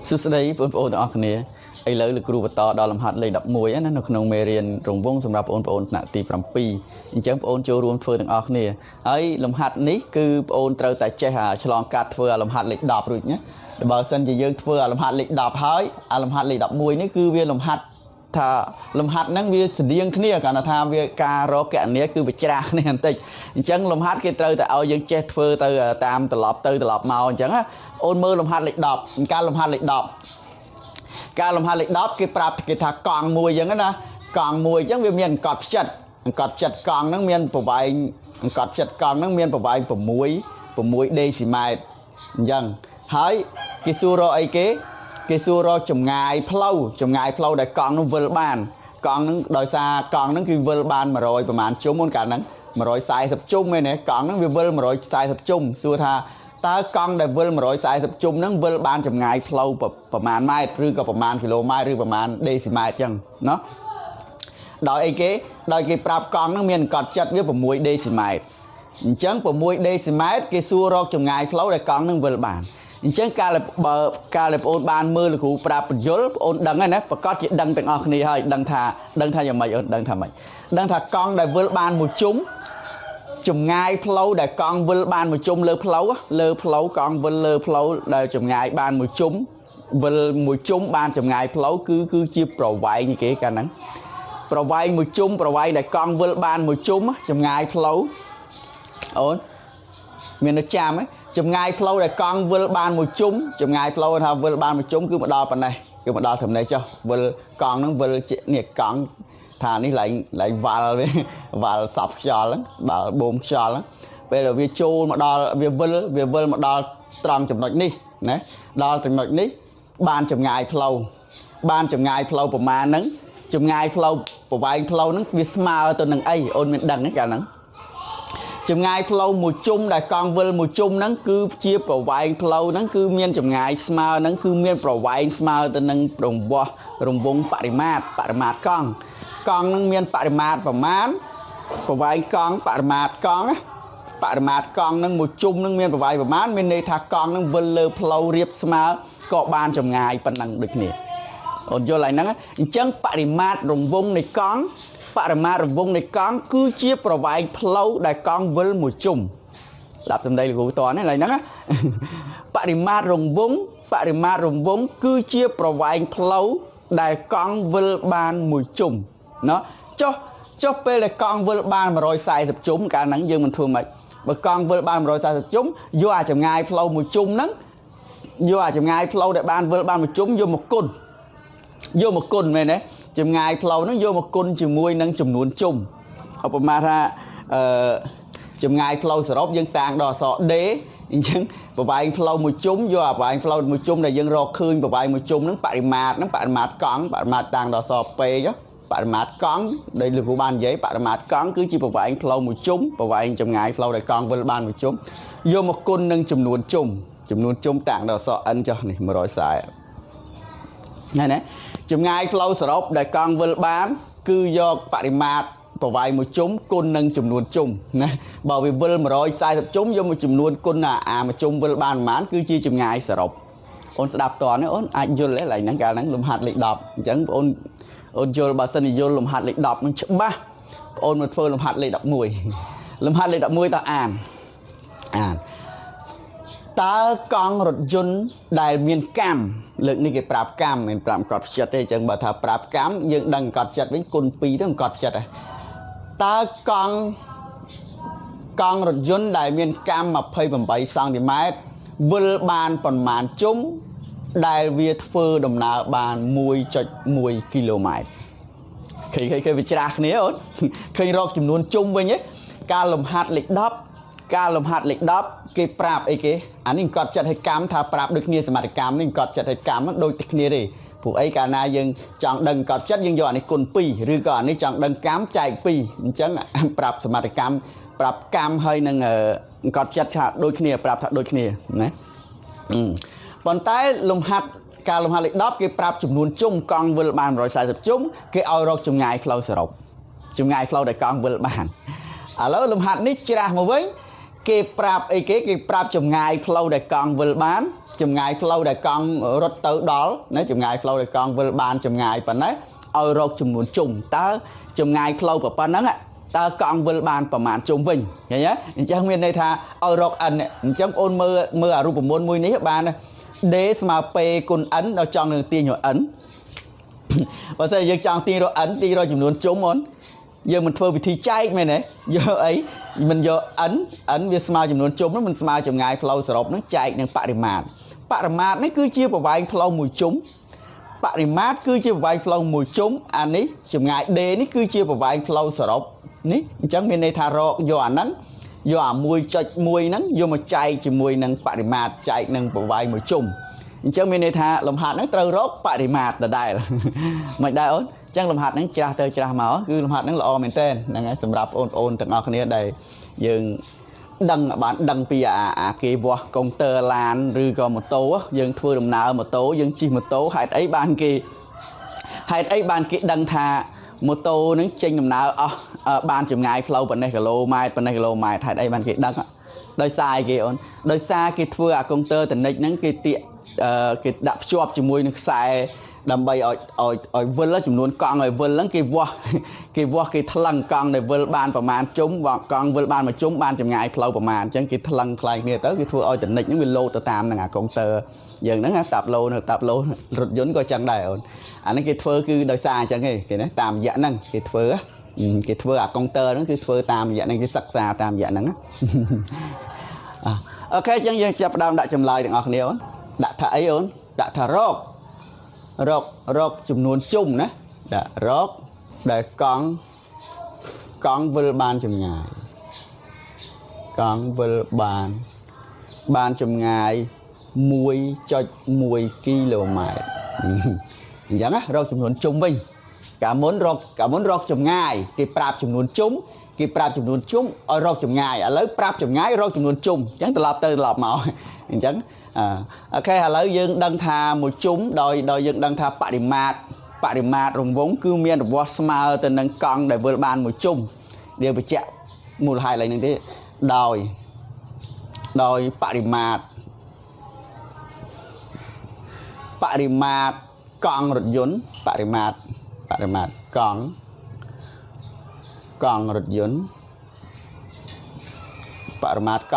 សួស្តីបងប្អូនទាំងអស់គ្នាឥឡូវលោកគ្រូបន្តដល់លំហាត់លេខ11ណានៅក្នុងមេរៀនរង្វង់សម្រាប់បងប្អូនថ្នាក់ទី7អញ្ចឹងបងប្អូនចូលរួមធ្វើទាំងអស់គ្នាហើយលំហាត់នេះគឺបងប្អូនត្រូវតែចេះឆ្លងកាត់ធ្វើលំហាត់លេខ10រួចណាបើសិនជាយើងធ្វើលំហាត់លេខ10ហើយលំហាត់លេខ11នេះគឺវាលំហាត់ថាលំហាត់ហ្នឹងវាស្តៀងគ្នាគ្រាន់តែថាវាការរកកណនីគឺវាច្រាស់គ្នាបន្តិចអញ្ចឹងលំហាត់គេត្រូវតែឲ្យយើងចេះធ្វើទៅតាមត្រឡប់ទៅត្រឡប់មកអញ្ចឹងណាអូនមើលលំហាត់លេខ10ការលំហាត់លេខ10ការលំហាត់លេខ10គេប្រាប់គេថាកង់មួយអញ្ចឹងណាកង់មួយអញ្ចឹងវាមានអង្កត់ផ្ចិតកង់ហ្នឹងមានប្រវែងអង្កត់ផ្ចិតកង់ហ្នឹងមានប្រវែង6ដេស៊ីម៉ែត្រអញ្ចឹងហើយគេសួររកអីគេសួររកចម្ងាយផ្លូវដែលកង់នោះវិលបានកង់ហ្នឹងដោយសារកង់ហ្នឹងគឺវិលបាន100ប្រហែលជុំមុនកាលហ្នឹង140ជុំមែនទេកង់ហ្នឹងវាវិល140ជុំសួរថាតើកង់ដែលវិល140ជុំហ្នឹងវិលបានចម្ងាយផ្លូវប្រមាណម៉ែត្រឬក៏ប្រមាណគីឡូម៉ែត្រឬប្រមាណដេស៊ីម៉ែត្រអញ្ចឹងណាដោយអីគេដោយគេប្រាប់កង់ហ្នឹងមានអង្កត់ចិត្តវា6ដេស៊ីម៉ែត្រអញ្ចឹង6ដេស៊ីម៉ែត្រគេសួររកចម្ងាយផ្លូវដែលកង់ហ្នឹងវិលបានអញ្ចឹងកាលបងប្អូនបានមើលលោកគ្រូប្រាប់បញ្យលបងប្អូនដឹងហើយណាប្រកាសជាដឹងទាំងអស់គ្នាហើយដឹងថាយ៉ាងម៉េចអូនដឹងថាម៉េចដឹងថាកង់ដែលវិលបានមួយជុំចម្ងាយផ្លូវដែលកង់វិលបានមួយជុំលើផ្លូវកង់វិលលើផ្លូវដែលចម្ងាយបានមួយជុំវិលមួយជុំបានចម្ងាយផ្លូវគឺជាប្រវែងគេកាលហ្នឹងប្រវែងមួយជុំប្រវែងដែលកង់វិលបានមួយជុំចម្ងាយផ្លូវអូនមាននៅចាំហ៎ចម្ងាយផ្លូវដែលកង់វិលបានមួយជុំចម្ងាយផ្លូវថាវិលបានមួយជុំគឺមកដល់ប៉ុណ្ណេះគឺមកដល់ត្រឹមនេះចុះវិលកង់ហ្នឹងវិលនេះកង់ថានេះឡើងវ៉ាល់សពខ្យល់ហ្នឹងបើបូមខ្យល់ហ្នឹងពេលវាចូលមកដល់វាវិលមកដល់ត្រង់ចំណុចនេះណាដល់ចំណុចនេះបានចម្ងាយផ្លូវប្រមាណហ្នឹងចម្ងាយផ្លូវប្រវែងផ្លូវហ្នឹងវាស្មើទៅនឹងអីអូនមានដឹងទេកាលហ្នឹងចម្ងាយផ្លូវមួយជុំដែលកង់វិលមួយជុំហ្នឹងគឺជាប្រវែងផ្លូវហ្នឹងគឺមានចម្ងាយស្មើហ្នឹងគឺមានប្រវែងស្មើទៅនឹងរង្វង់បរិមាត្រកង់ហ្នឹងមានបរិមាត្រប្រមាណប្រវែងកង់បរិមាត្រកង់ហ្នឹងមួយជុំហ្នឹងមានប្រវែងប្រមាណមានន័យថាកង់ហ្នឹងវិលលើផ្លូវរាបស្មើក៏បានចម្ងាយប៉ុណ្ណឹងដូចគ្នាអូនយល់ហើយហ្នឹងអញ្ចឹងបរិមាត្ររង្វង់នៃកង់គឺជាប្រវែងផ្លូវដែលកង់វិលមួយជុំស្ដាប់សំដីលោកគ្រូតនេះឡើយហ្នឹងបរិមាត្ររង្វង់គឺជាប្រវែងផ្លូវដែលកង់វិលបានមួយជុំណោះចុះពេលដែលកង់វិលបាន140ជុំកាលហ្នឹងយើងមិនធ្វើម៉េចបើកង់វិលបាន140ជុំយកអាចម្ងាយផ្លូវមួយជុំហ្នឹងយកអាចម្ងាយផ្លូវដែលបានវិលបានមួយជុំយកមកគុណមែនទេចម្ងាយផ្លូវហ្នឹងយកមកគុណជាមួយនឹងចំនួនជុំឧបមាថាចម្ងាយផ្លូវសរុបយើងតាំងដល់អក្សរ D អញ្ចឹងប្រវែងផ្លូវមួយជុំយកអាប្រវែងផ្លូវមួយជុំដែលយើងរកឃើញប្រវែងមួយជុំហ្នឹងបរិមាត្រកង់បរិមាត្រតាំងដល់អក្សរ P បរិមាត្រកង់ដែលលោកគ្រូបាននិយាយបរិមាត្រកង់គឺជាប្រវែងផ្លូវមួយជុំប្រវែងចម្ងាយផ្លូវដែលកង់វិលបានមួយជុំយកមកគុណនឹងចំនួនជុំតាំងដល់អក្សរ N ចុះនេះ140ណាចម្ងាយផ្លូវសរុបដែលកង់វិលបានគឺយកបរិមាត្រប្រវែងមួយជុំគុណនឹងចំនួនជុំណាបើវាវិល140ជុំយកមកចំនួនគុណអាមួយជុំវិលបានប៉ុន្មានគឺជាចម្ងាយសរុបអូនស្ដាប់តនេះអូនអាចយល់ទេឡើយហ្នឹងកាលហ្នឹងលំហាត់លេខ10អញ្ចឹងបងអូនយល់បើសិនជាយល់លំហាត់លេខ10ហ្នឹងច្បាស់បងអូនមកធ្វើលំហាត់លេខ11លំហាត់លេខ11តើអានតើកង់រថយន្តដែលមានកម្មលើកនេះគេប្រាប់កម្មមិនប្រាប់កត់ផ្ចិតទេអញ្ចឹងបើថាប្រាប់កម្មយើងដឹងកត់ផ្ចិតវិញគុណ2ទៅកត់ផ្ចិតដែរតើកង់រថយន្តដែលមានកម្ម28សង់ទីម៉ែត្រវិលបានប៉ុន្មានជុំដែលវាធ្វើដំណើរបាន 1.1 គីឡូម៉ែត្រឃើញវាច្រាស់គ្នាអូនឃើញរកចំនួនជុំវិញឯងការលំហាត់លេខ10គេប្រាប់អីគេអានេះកត់ចិត្តឲ្យកម្មថាប្រាប់ដូចគ្នាសមត្ថកម្មនេះកត់ចិត្តឲ្យកម្មដូចតែគ្នាទេព្រោះអីកាលណាយើងចង់ដឹងកត់ចិត្តយើងយកអានេះគុណ2ឬក៏អានេះចង់ដឹងកម្មចែក2អញ្ចឹងប្រាប់សមត្ថកម្មប្រាប់កម្មហើយនឹងកត់ចិត្តថាដូចគ្នាប្រាប់ថាដូចគ្នាណាប៉ុន្តែការលំហាត់លេខ10គេប្រាប់ចំនួនជុំកង់វិលបាន140ជុំគេឲ្យរកចម្ងាយផ្លូវសរុបចម្ងាយផ្លូវដែលកង់វិលបានឥឡូវលំហាត់នេះច្រាស់មកវិញ គេប្រាប់អីគេប្រាប់ចម្ងាយផ្លូវដែលកង់វិលបានចម្ងាយផ្លូវដែលកង់រត់ទៅដល់ណាចម្ងាយផ្លូវដែលកង់វិលបានចម្ងាយប៉ុណ្ណេះឲ្យរកចំនួនជុំតើចម្ងាយផ្លូវប៉ុណ្ណឹងតើកង់វិលបានប្រមាណជុំវិញឃើញទេអញ្ចឹងមានន័យថាឲ្យរក n អញ្ចឹងបងអូនមើលអារូបមន្តមួយនេះបាន d ស្មើ p គុណ n ដល់ចង់នឹងទាញរក n បើស្អីយើងចង់ទាញរក n ទាញរកចំនួនជុំអូនយើងមិនធ្វើវិធីចែកមែនទេយកអីមិនយក n វាស្មើចំនួនជុំនោះមិនស្មើចម្ងាយផ្លូវសរុបនឹងចែកនឹងបរិមាត្រនេះគឺជាប្រវែងផ្លូវមួយជុំបរិមាត្រគឺជាប្រវែងផ្លូវមួយជុំអានេះចម្ងាយ d នេះគឺជាប្រវែងផ្លូវសរុបនេះអញ្ចឹងមានន័យថារកយកអាហ្នឹងយកអា 1.1 ហ្នឹងយកមកចែកជាមួយនឹងបរិមាត្រចែកនឹងប្រវែងមួយជុំអញ្ចឹងមានន័យថាលំហាត់ហ្នឹងត្រូវរកបរិមាត្រដដែលមិនដែរអូនអញ្ចឹងលំហាត់ហ្នឹងច្រាស់ទៅច្រាស់មកគឺលំហាត់ហ្នឹងល្អមែនទែនហ្នឹងហើយសម្រាប់បងប្អូនទាំងអស់គ្នាដែលយើងដឹងបានដឹងពីអាគេវាស់កុងទ័រឡានឬក៏ម៉ូតូយើងធ្វើដំណើរម៉ូតូយើងជិះម៉ូតូហេតុអីបានគេដឹងថាម៉ូតូនឹងចេញដំណើរអស់បានចម្ងាយផ្លូវប៉ុណ្ណេះគីឡូម៉ែត្រហេតុអីបានគេដឹងដោយសារអីគេអូនដោយសារគេធ្វើអាកុងទ័រតនិចហ្នឹងគេទាក់គេដាក់ភ្ជាប់ជាមួយនឹងខ្សែដើម្បីឲ្យវិលចំនួនកង់ឲ្យវិលហ្នឹងគេវាស់គេថ្លឹងកង់ដែលវិលបានប្រមាណជុំកង់វិលបានមួយជុំបានចម្ងាយផ្លូវប្រមាណអញ្ចឹងគេថ្លឹងខ្លាយគ្នាទៅគេធ្វើឲ្យតនិចហ្នឹងវាលោតទៅតាមនឹងអាកុងទ័រយើងហ្នឹងតាប់ឡូរថយន្តក៏ចឹងដែរអូនអាហ្នឹងគេធ្វើគឺដោយសារអញ្ចឹងទេគេណាតាមរយៈហ្នឹងគេធ្វើអាកុងទ័រហ្នឹងគឺធ្វើតាមរយៈហ្នឹងគេសិក្សាតាមរយៈហ្នឹងអូខេអញ្ចឹងយើងចាប់ផ្ដើមដាក់ចម្លើយទាំងអស់គ្នាអូនដាក់ថាអីអូនដាក់ថារកចំនួនជុំណាដាក់រកដែលកង់វិលបានចម្ងាយកង់វិលបានចម្ងាយ 1.1 គីឡូម៉ែត្រអញ្ចឹងណារកចំនួនជុំវិញកាលមុនរកចម្ងាយគេប្រាប់ចំនួនជុំឲ្យរកចម្ងាយឥឡូវប្រាប់ចម្ងាយរកចំនួនជុំអញ្ចឹងត្រឡប់ទៅត្រឡប់មកអញ្ចឹងអូខេឥឡូវយើងដឹងថាមួយជុំដោយយើងដឹងថាបរិមាត្ររង្វង់គឺមានរបស់ស្មើទៅនឹងកង់ដែលវិលបានមួយជុំដែលបញ្ជាក់មូលហេតុឡើយនឹងទេដោយបរិមាត្រកង់រថយន្តបរិមាត្រក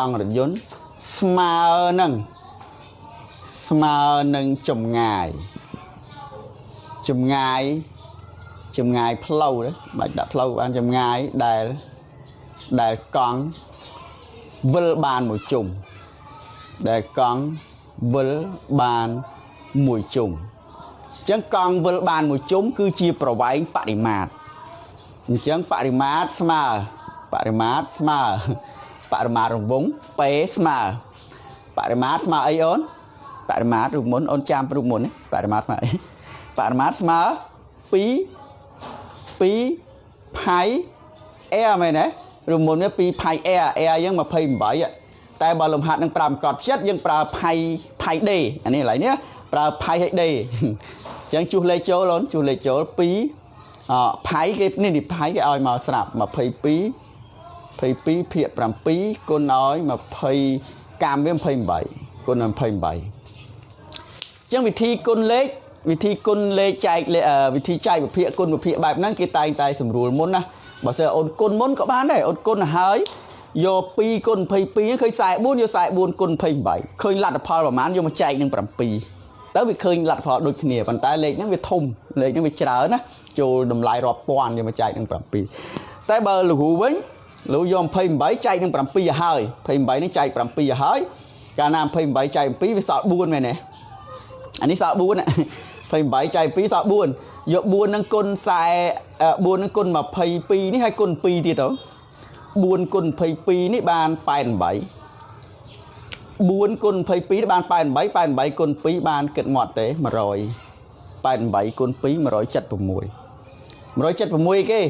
ង់រថយន្តស្មើនឹងចម្ងាយផ្លូវđấyបាច់ដាក់ផ្លូវបានចម្ងាយដែលកង់វិលបានមួយជុំអញ្ចឹងកង់វិលបានមួយជុំគឺជាប្រវែងបរិមាត្រអញ្ចឹងបរិមាត្រស្មើបរិមាត្ររង្វង់ P ស្មើបរិមាត្រស្មើអីអូនបរិមាត្ររូបមុនអូនចាំរូបមុននេះបរិមាត្រស្មើអីបរិមាត្រស្មើ2ផៃ air មែនទេរូបមុននេះ2ផៃ air យើង28តែបើលំហាត់នឹងប្រើកត់ចិត្តយើងប្រើផៃ d អានេះកន្លែងនេះប្រើផៃ d អញ្ចឹងជួសលេខចូលអូនជួសលេខចូល2ផៃគេនេះផៃគេឲ្យមកស្រាប់22ភាគ7គុណឲ្យ20កម្មវា28គុណឲ្យ28អញ្ចឹងវិធីគុណលេខចែកវិធីចែកវិភាគគុណវិភាគបែបហ្នឹងគេតែងតែសម្រួលមុនណាបើសិនអូនគុណមុនក៏បានដែរអូនគុណហើយយក2គុណ22ឃើញ44យក44គុណ28ឃើញលទ្ធផលប្រហែលយកមកចែកនឹង7ទៅវាឃើញលទ្ធផលដូចគ្នាប៉ុន្តែលេខហ្នឹងវាធំលេខហ្នឹងវាច្រើនណាចូលតម្លៃរាប់ពាន់យកមកចែកនឹង7តែបើលោកគ្រូវិញលោកយក28ចែកនឹង7ឲ្យហើយ28នឹងចែក7ឲ្យហើយកាលណា28ចែក7វាសល់4មែនទេអានេះសល់4 28ចែក2សល់4យក4នឹងគុណ4នឹងគុណ22នេះហើយគុណ2ទៀតទៅ4គុណ22នេះបាន88 4គុណ22នេះបាន88គុណ2បានគិតមាត់ទេ100 88គុណ2 176គេ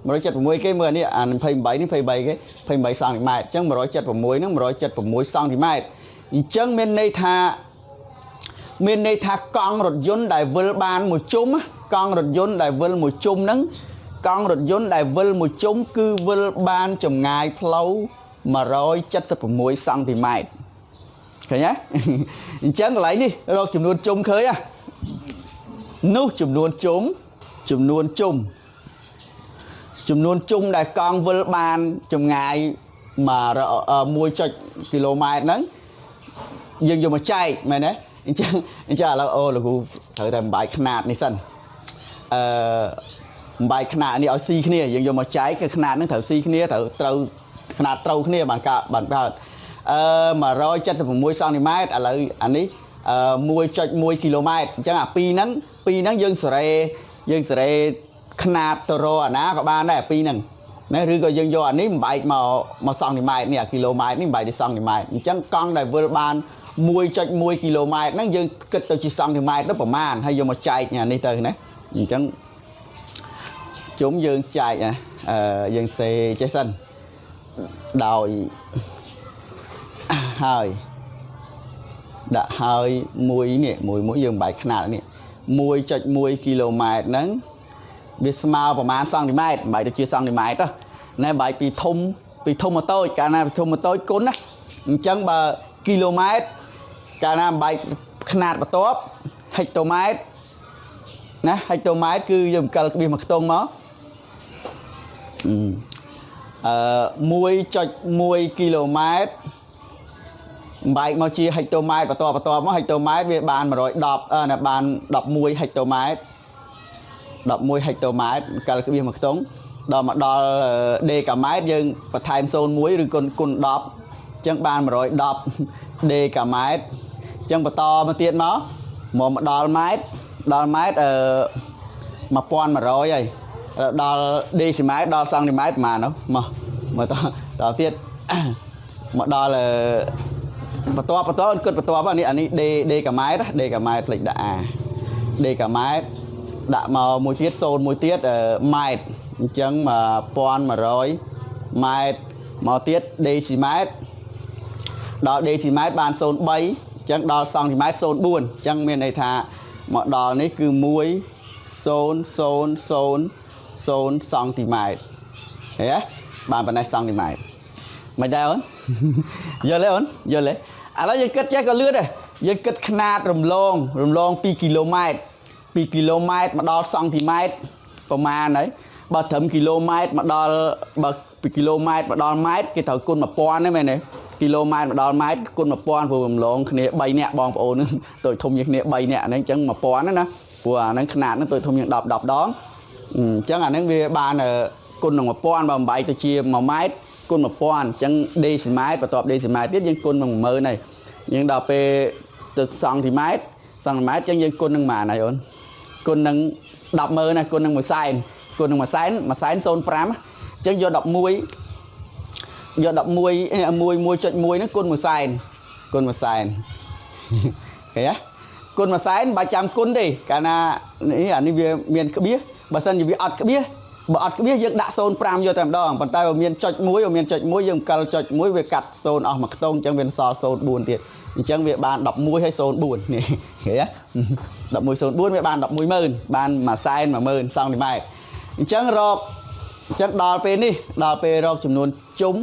176គេមើលនេះអា28នេះ23គេ23សង់ទីម៉ែត្រអញ្ចឹង176ហ្នឹង176សង់ទីម៉ែត្រអញ្ចឹងមានន័យថាកង់រថយន្តដែលវិលបានមួយជុំកង់រថយន្តដែលវិលមួយជុំហ្នឹងកង់រថយន្តដែលវិលមួយជុំគឺវិលបានចម្ងាយផ្លូវ 176 សង់ទីម៉ែត្រឃើញទេអញ្ចឹងកន្លែងនេះរកចំនួនជុំឃើញហ៎នោះចំនួនជុំដែលកង់វិលបានចម្ងាយ1 គីឡូម៉ែត្រហ្នឹងយើងយកមកចែកមែនទេអញ្ចឹងឥឡូវអូលោកគ្រូត្រូវតែបំបាយຂະຫນាតនេះសិនបំបាយຂະຫນាតនេះឲ្យស៊ីគ្នាយើងយកមកចែកគឺຂະຫນាតហ្នឹងត្រូវស៊ីគ្នាត្រូវຂະຫນាតត្រូវគ្នាបានកើត176សង់ទីម៉ែត្រឥឡូវអានេះ1.1 គីឡូម៉ែត្រអញ្ចឹងអាពីរហ្នឹងយើងសេរីຂະຫນាតទៅរកអាណាក៏បានដែរពីរហ្នឹងណាឬក៏យើងយកអានេះបំបែកមកសង់ទីម៉ែត្រនេះអាគីឡូម៉ែត្រនេះបំបែកទៅសង់ទីម៉ែត្រអញ្ចឹងកង់ដែលវិលបាន1.1 គីឡូម៉ែត្រហ្នឹងយើងគិតទៅជាសង់ទីម៉ែត្រទៅប្រមាណហើយយកមកចែកនេះទៅណាអញ្ចឹងជុំយើងចែកយើងសេចេះសិនដោយហើយដាក់ហើយមួយយើងបែកຂະຫນាតនេះ1.1 គីឡូម៉ែត្រហ្នឹងវាស្មើប្រមាណសង់ទីម៉ែត្របែកទៅជាសង់ទីម៉ែត្រទៅណែបែកពីធំមកតូចកាលណាពីធំមកតូចគុណណាអញ្ចឹងបើគីឡូម៉ែត្រកាលណាបែកຂະຫນាតបន្ទាប់ហិកតូម៉ែត្រណាហិកតូម៉ែត្រគឺយើងកិលក្បៀសមកខ្ទង់មក1.1 គីឡូម៉ែត្របែកមកជាហិកតូម៉ែត្របន្ទាប់មកហិកតូម៉ែត្រវាបាន110បាន11ហិកតូម៉ែត្រ11ហិកតូម៉ែត្រកិលក្បៀសមកខ្ទង់ដល់មកដល់ដេកាម៉ែត្រយើងបន្ថែម0.1ឬគុណ10អញ្ចឹងបាន110ដេកាម៉ែត្រអញ្ចឹងបន្តមកទៀតមកដល់ម៉ែត្រ1100ហើយដល់ដេស៊ីម៉ែត្រដល់សង់ទីម៉ែត្រប្រហែលនោះមកតទៀតមកដល់បន្ទាប់គិតបន្ទាប់អានេះដេកាម៉ែត្រផ្លេចដាក់ដេកាម៉ែត្រដាក់មកមួយទៀត0.1ទៀតម៉ែត្រអញ្ចឹង1100ម៉ែត្រមកទៀតដេស៊ីម៉ែត្រដល់ដេស៊ីម៉ែត្របាន0.3អញ្ចឹងដល់សង់ទីម៉ែត្រ0.4អញ្ចឹងមានន័យថាមកដល់នេះគឺ1.000 សង់ទីម៉ែត្រហ៎បានប៉ុណ្ណេះសង់ទីម៉ែត្រមិនដែរអូនយល់ទេអូនយល់ទេឥឡូវយើងគិតចេះក៏លឿនដែរយើងគិតຂະຫນាតរំលង2 គីឡូម៉ែត្រ2 គីឡូម៉ែត្រមកដល់សង់ទីម៉ែត្រប្រមាណហើយបើត្រឹមគីឡូម៉ែត្រមកដល់បើពីគីឡូម៉ែត្រមកដល់ម៉ែត្រគេត្រូវគុណ 1000 ហ្នឹងមែនទេគីឡូម៉ែត្រមកដល់ម៉ែត្រគុណ 1000 ព្រោះរំលងគ្នា3នាក់បងប្អូនហ្នឹងតូចធំជាងគ្នា3នាក់ហ្នឹងអញ្ចឹង 1000 ហ្នឹងណាព្រោះអាហ្នឹងຂະຫນាតហ្នឹងតូចធំជាង10ដងអញ្ចឹងអាហ្នឹងវាបានគុណនឹង 1000 បើបំបែកទៅជា1ម៉ែត្រគុណ 1000 អញ្ចឹងដេស៊ីម៉ែត្របន្ទាប់ដេស៊ីម៉ែត្រទៀតយើងគុណនឹង 10000 ហើយយើងដល់ពេលទៅសង់ទីម៉ែត្រអញ្ចឹងយើងគុណនឹងប៉ុន្មានហើយអូនគុណនឹង 100000 ណាគុណនឹង 100,000 គុណនឹង 100,000 0.5 អញ្ចឹងយក11 1.1 ហ្នឹងគុណ 100,000 គុណ 100,000 ឃើញទេគុណ 100,000 បើចាំគុណទេកាលណានេះអានេះវាមានក្បៀសបើសិនជាវាអត់ក្បៀសបើអត់ក្បៀសយើងដាក់ 0.5 យកតែម្ដងប៉ុន្តែបើមានចុច1យើងកិលចុច1វាកាត់0អស់មួយខ្ទង់អញ្ចឹងវាសល់ 0.4 ទៀតអញ្ចឹងវាបាន11ហើយ 0.4 នេះឃើញទេ11 0.4 វាបាន 110,000 បាន 110,000 សង់ទីម៉ែត្រអញ្ចឹងដល់ពេលនេះដល់ពេលរកចំនួនជុំ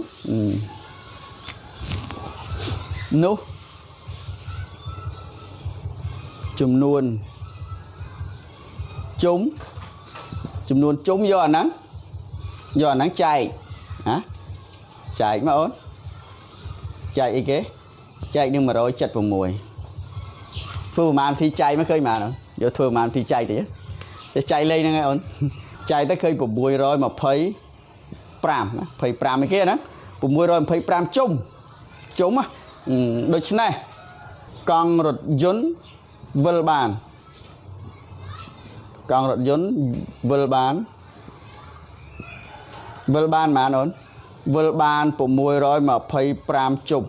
នោះចំនួនជុំយកអាហ្នឹងចែកចែកមកអូនចែកអីគេចែកនឹង176ធ្វើប្រហែលវិធីចែកមកឃើញប៉ុន្មានអូនយកធ្វើប្រហែលវិធីចែកតិចទៅចែកលេខហ្នឹងឯងអូនចែកទៅឃើញ625ណា25អីគេណា625ជុំដូច្នេះកង់រថយន្តវិលបានប៉ុន្មានអូនវិលបាន625ជុំ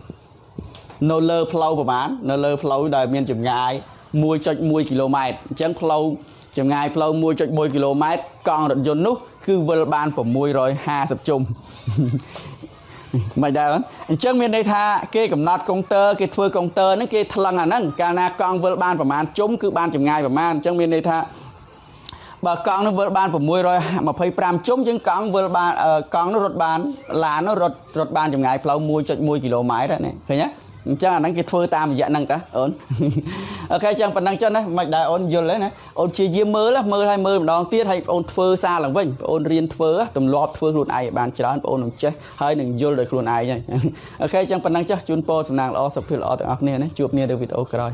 នៅលើផ្លូវប្រហែលនៅលើផ្លូវដែលមានចម្ងាយ 1.1 គីឡូម៉ែត្រអញ្ចឹងផ្លូវចម្ងាយផ្លូវ 1.1 គីឡូម៉ែត្រកង់រថយន្តនោះគឺវិលបាន650ជុំមិនដែរអូនអញ្ចឹងមានន័យថាគេកំណត់កុងទ័រគេធ្វើកុងទ័រហ្នឹងគេថ្លឹងអាហ្នឹងកាលណាកង់វិលបានប្រមាណជុំគឺបានចម្ងាយប្រមាណអញ្ចឹងមានន័យថា បើកង់នោះវិលបាន625ជុំជាងកង់វិលបានកង់នោះរត់បានឡាននោះរត់បានចម្ងាយផ្លូវ 1.1 គីឡូម៉ែត្រហ្នឹងឃើញទេអញ្ចឹងអាហ្នឹងគេធ្វើតាមរយៈហ្នឹងតាអូនអូខេអញ្ចឹងប៉ុណ្ណឹងចុះណាមិនដែរអូនយល់ទេណាអូនព្យាយាមមើលហើយមើលម្ដងទៀតហើយបងអូនធ្វើសារឡើងវិញបងអូនរៀនធ្វើទម្លាប់ធ្វើខ្លួនឯងឲ្យបានច្រើនបងអូននឹងចេះហើយនឹងយល់ដោយខ្លួនឯងហើយអូខេអញ្ចឹងប៉ុណ្ណឹងចុះជូនពរសំណាងល្អសុខភាពល្អទាំងអស់គ្នាណាជួបគ្នានៅវីដេអូក្រោយ